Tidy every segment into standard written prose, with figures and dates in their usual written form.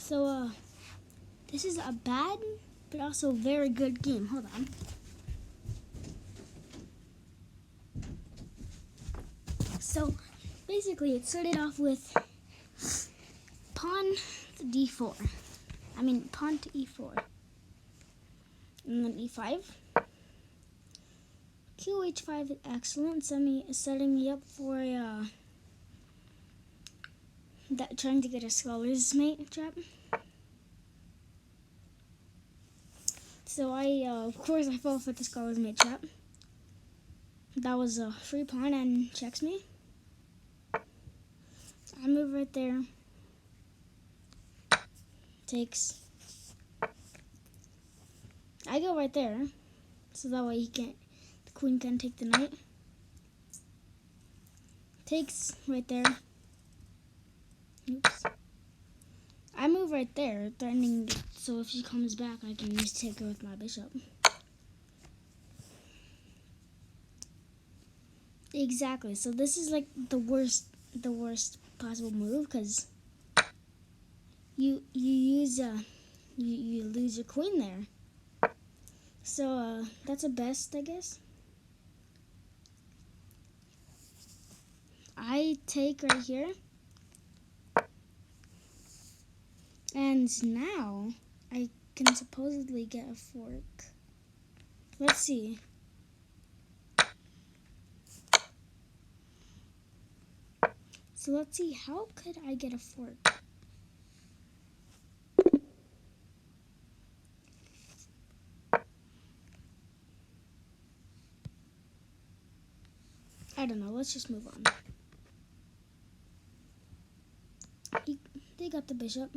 So, this is a bad, but also very good game. Hold on. So, basically, it started off with pawn to d4. Pawn to e4. And then e5. QH5 is excellent, setting me up for trying to get a scholar's mate trap. So of course, I fell for the scholar's mate trap. That was a free pawn and checks me. I move right there. Takes. I go right there, so that way the queen can't take the knight. Takes right there. Oops. I move right there, threatening, so if she comes back, I can just take her with my bishop. Exactly. So this is like the worst possible move, because you lose your queen there. So that's a best, I guess. I take right here. And now I can supposedly get a fork. Let's see. So let's see, how could I get a fork? I don't know, let's just move on. They got the bishop.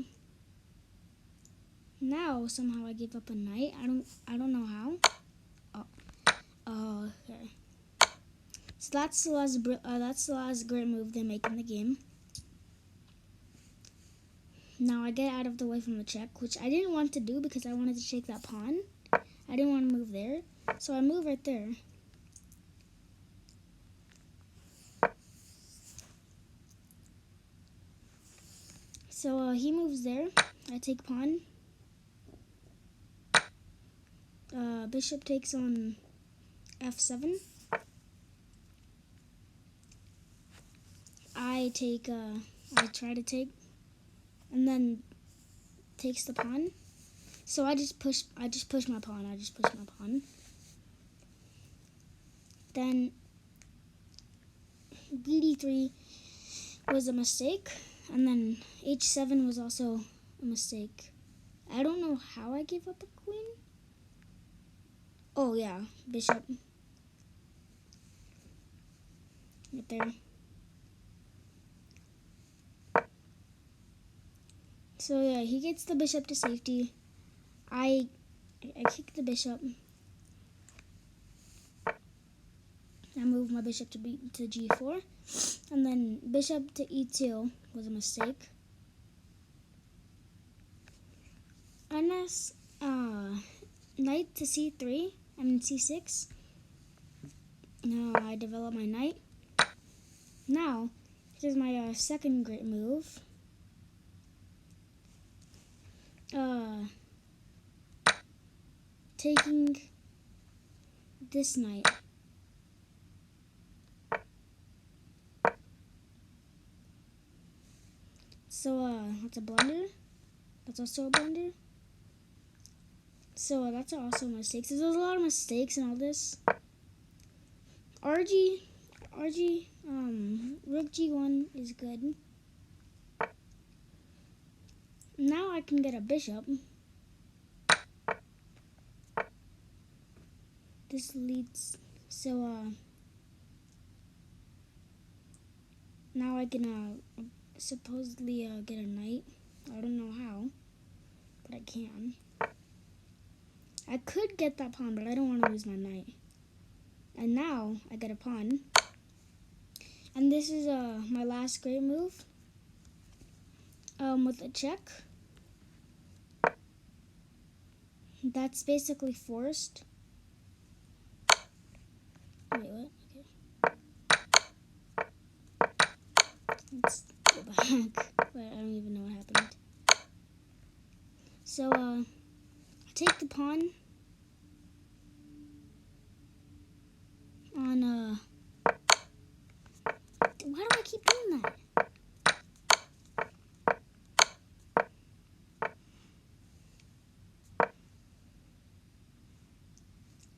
Now somehow I gave up a knight. I don't know how. Oh, okay. So that's the last great move they make in the game. Now I get out of the way from the check, which I didn't want to do because I wanted to take that pawn. I didn't want to move there, so I move right there. So he moves there. I take pawn. Bishop takes on f7. I try to take, and then takes the pawn. So I just push my pawn. Then bd3 was a mistake, and then h7 was also a mistake. I don't know how I gave up a queen. Oh yeah, bishop. Right there. So yeah, he gets the bishop to safety. I kick the bishop. I move my bishop to g4, and then bishop to e2 was a mistake. And that's knight to c3, c6. Now I develop my knight. Now, here's my second great move. Taking this knight. So that's a blunder. That's also a blunder. So that's also a mistake. So there's a lot of mistakes in all this. Rook g1 is good. Now I can get a bishop. This leads, so now I can supposedly get a knight. I don't know how, but I can. I could get that pawn, but I don't want to lose my knight. And now I get a pawn. And this is my last great move. With a check. That's basically forced. Wait, what? Okay. Let's go back. Wait, I don't even know what happened. So, I take the pawn on, why do I keep doing that?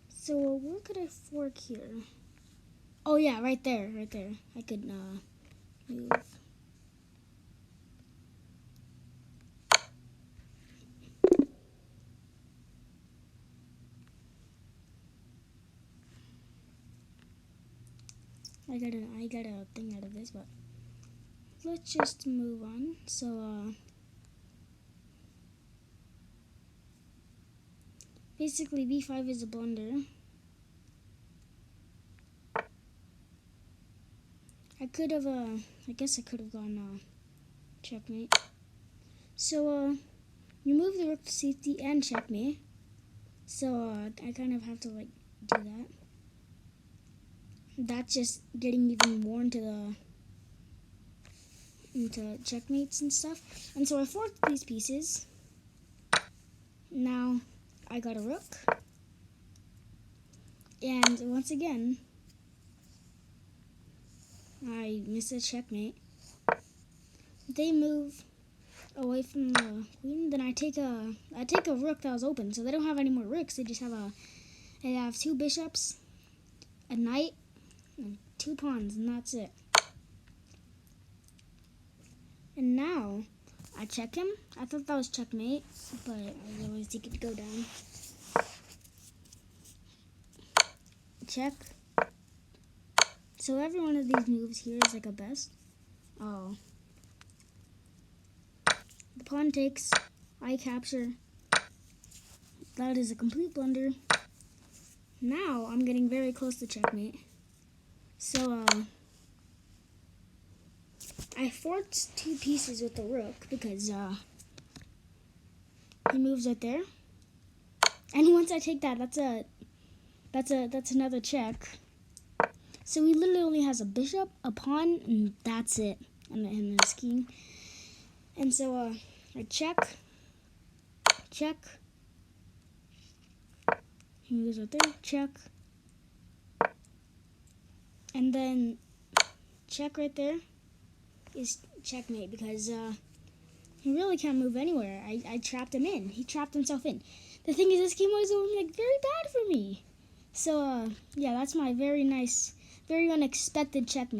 So, where could I fork here? Oh, yeah, right there. I could, move. I got a thing out of this, but let's just move on. So, basically b5 is a blunder. I could have, I guess I could have gone, checkmate. So, you move the rook to safety and checkmate. So, I kind of have to, like, do that. That's just getting even more into checkmates and stuff. And so I forked these pieces. Now I got a rook. And once again, I miss a checkmate. They move away from the queen. Then I take a rook that was open. So they don't have any more rooks. They just have two bishops, a knight, and 2 pawns, and that's it. And now I check him. I thought that was checkmate, but I realized he could go down. Check. So every one of these moves here is like a best. Oh. The pawn takes. I capture. That is a complete blunder. Now I'm getting very close to checkmate. So, I forked 2 pieces with the rook because, he moves right there. And once I take that, that's another check. So he literally only has a bishop, a pawn, and that's it. And his king. And so, I check. He moves right there, check. And then check right there is checkmate because he really can't move anywhere. I trapped him in. He trapped himself in. The thing is, this game was going like very bad for me. So yeah, that's my very nice, very unexpected checkmate.